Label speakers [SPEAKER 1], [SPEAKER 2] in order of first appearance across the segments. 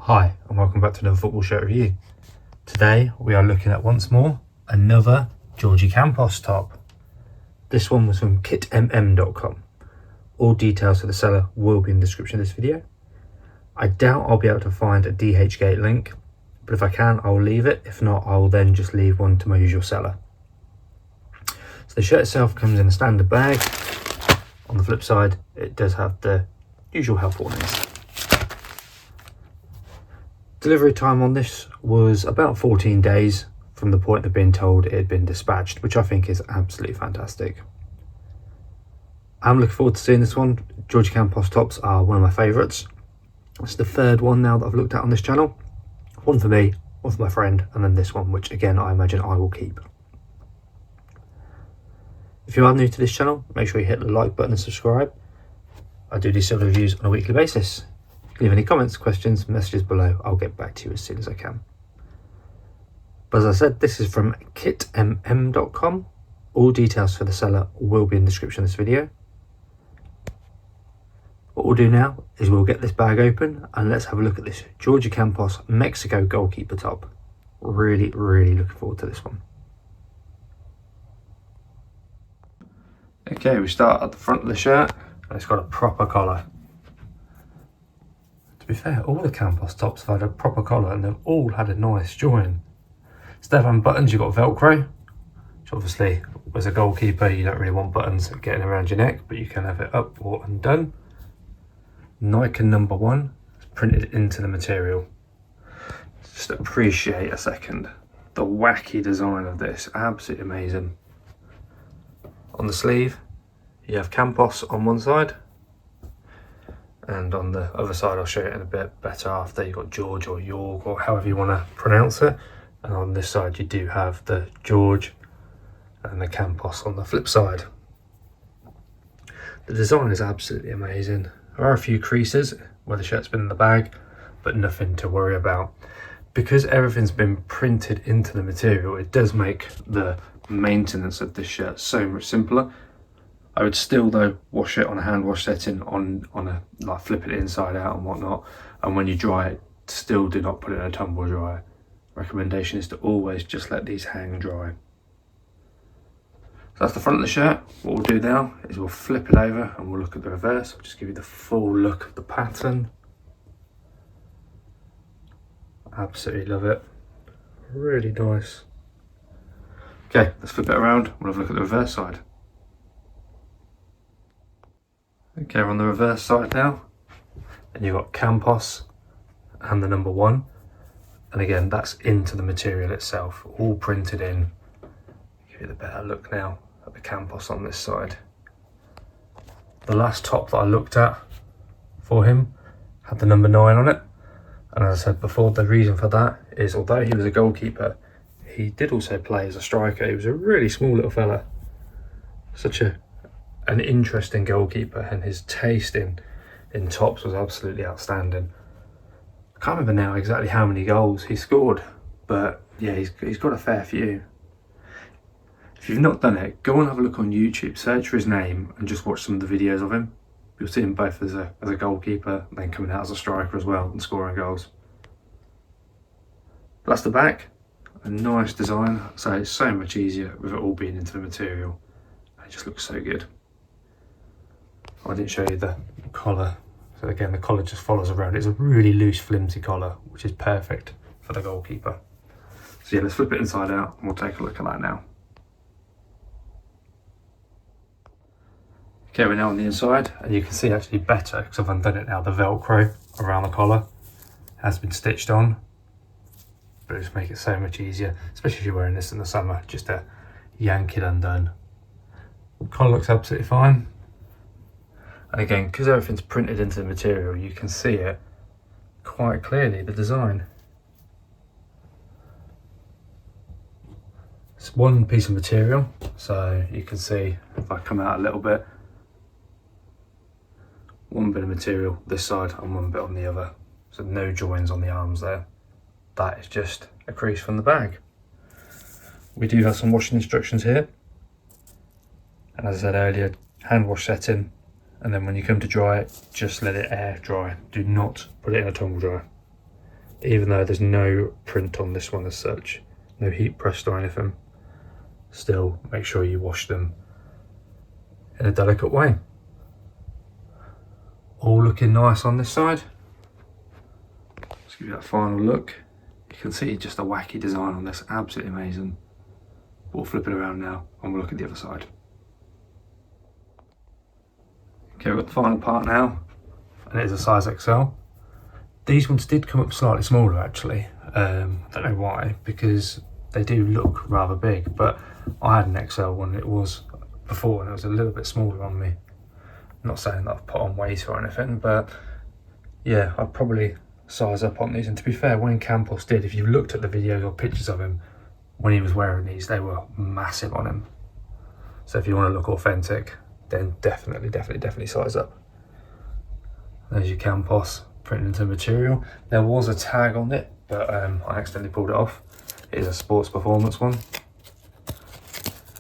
[SPEAKER 1] Hi and welcome back to another football shirt review. Today we are looking at once more another Jorge Campos top. This one was from kitmm.com. All details for the seller will be in the description of this video. I doubt I'll be able to find a dhgate link, but if I can I'll leave it. If not, I'll then just leave one to my usual seller. So the shirt itself comes in a standard bag. On the flip side, it does have the usual health warnings. Delivery time on this was about 14 days from the point of being told it had been dispatched, which I think is absolutely fantastic. I'm looking forward to seeing this one. Jorge Campos tops are one of my favourites. It's the third one now that I've looked at on this channel. One for me, one for my friend, and then this one, which again I imagine I will keep. If you are new to this channel, make sure you hit the like button and subscribe. I do these sort of reviews on a weekly basis. Leave any comments, questions, messages below. I'll get back to you as soon as I can. But as I said, this is from kitmm.com. All details for the seller will be in the description of this video. What we'll do now is we'll get this bag open and let's have a look at this Jorge Campos Mexico goalkeeper top. Really looking forward to this one. Okay, we start at the front of the shirt and it's got a proper collar. To be fair, all the Campos tops have had a proper collar and they've all had a nice join. Instead of having buttons, you've got Velcro, which obviously, as a goalkeeper, you don't really want buttons getting around your neck, but you can have it up or undone. Nike number 1 is printed into the material. Just appreciate a second the wacky design of this, absolutely amazing. On the sleeve, you have Campos on one side, and on the other side I'll show you it in a bit better after. You've got George or York or however you want to pronounce it, and on this side you do have the George and the Campos on the flip side. The design is absolutely amazing. There are a few creases where the shirt's been in the bag, but nothing to worry about. Because everything's been printed into the material, it does make the maintenance of this shirt so much simpler. I would still though wash it on a hand wash setting on a like flip it inside out and whatnot, and when you dry it, still do not put it in a tumble dryer. Recommendation is to always just let these hang dry. So that's the front of the shirt. What we'll do now is we'll flip it over and we'll look at the reverse. I'll just give you the full look of the pattern. Absolutely love it. Really nice. Okay, let's flip it around. We'll have a look at the reverse side. Okay, we're on the reverse side now, and you've got Campos and the number 1, and again that's into the material itself, all printed in. Give you the better look now at the Campos on this side. The last top that I looked at for him had the number 9 on it, and as I said before, the reason for that is although he was a goalkeeper, he did also play as a striker. He was a really small little fella, such an interesting goalkeeper, and his taste in tops was absolutely outstanding. I can't remember now exactly how many goals he scored, but yeah, he's got a fair few. If you've not done it, go and have a look on YouTube, search for his name and just watch some of the videos of him. You'll see him both as a goalkeeper, then coming out as a striker as well and scoring goals. That's the back, a nice design, so it's so much easier with it all being into the material. It just looks so good. I didn't show you the collar, so again the collar just follows around. It's a really loose flimsy collar, which is perfect for the goalkeeper. So yeah, let's flip it inside out and we'll take a look at that now. Okay, we're now on the inside, and you can see actually better because I've undone it now. The Velcro around the collar has been stitched on, but it just makes it so much easier, especially if you're wearing this in the summer, just to yank it undone. The collar looks absolutely fine. And again, because everything's printed into the material, you can see it quite clearly, the design. It's one piece of material, so you can see if I come out a little bit, one bit of material this side and one bit on the other. So no joins on the arms there. That is just a crease from the bag. We do have some washing instructions here. And as I said earlier, hand wash setting, and then when you come to dry it, just let it air dry. Do not put it in a tumble dryer. even though there's no print on this one as such, no heat pressed or anything. Still, make sure you wash them in a delicate way. All looking nice on this side. Let's give you that final look. You can see just a wacky design on this, absolutely amazing. We'll flip it around now and we'll look at the other side. Okay, we've got the final part now, and it is a size XL. These ones did come up slightly smaller actually. Don't know why, because they do look rather big, but I had an XL one, it was before, and it was a little bit smaller on me. I'm not saying that I've put on weight or anything, but yeah, I'd probably size up on these. And to be fair, when Campos did, if you looked at the videos or pictures of him when he was wearing these, they were massive on him. So if you want to look authentic, then definitely size up. There's your Campos printed into material. There was a tag on it, but I accidentally pulled it off. It is a sports performance one,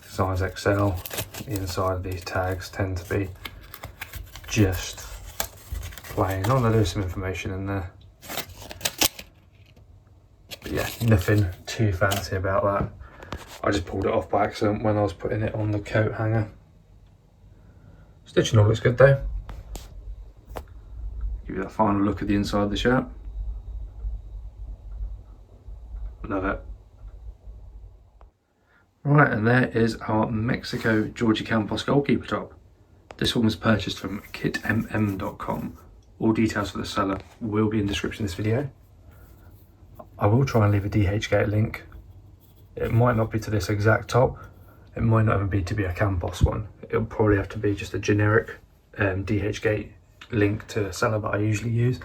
[SPEAKER 1] size XL. The inside of these tags tend to be just plain. Oh, there is some information in there, but yeah, nothing too fancy about that. I just pulled it off by accident when I was putting it on the coat hanger. Stitching all looks good though. Give you that final look at the inside of the shirt. Love it. Right, and there is our Mexico Jorge Campos goalkeeper top. This one was purchased from kitmm.com. All details for the seller will be in the description of this video. I will try and leave a dhgate link. It might not be to this exact top. It might not even be to be a Campos one. It'll probably have to be just a generic dhgate link to a seller that I usually use,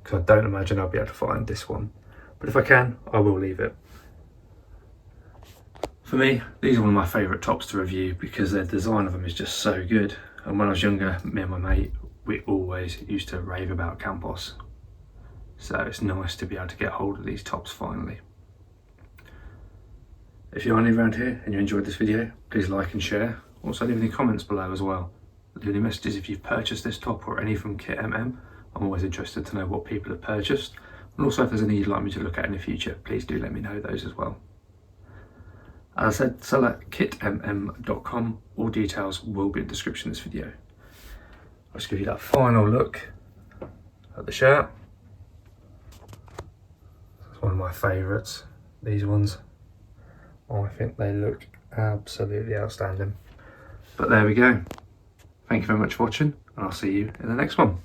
[SPEAKER 1] because I don't imagine I'll be able to find this one. But if I can, I will leave it. For me, these are one of my favourite tops to review because the design of them is just so good. And when I was younger, me and my mate, we always used to rave about Campos. So it's nice to be able to get hold of these tops finally. If you're new around here and you enjoyed this video, please like and share. Also leave any comments below as well. Leave any messages if you've purchased this top or any from kitmm. I'm always interested to know what people have purchased. And also if there's any you'd like me to look at in the future, please do let me know those as well. As I said, sell at kitmm.com. All details will be in the description of this video. I'll just give you that final look at the shirt. It's one of my favourites, these ones. I think they look absolutely outstanding. But there we go. Thank you very much for watching, and I'll see you in the next one.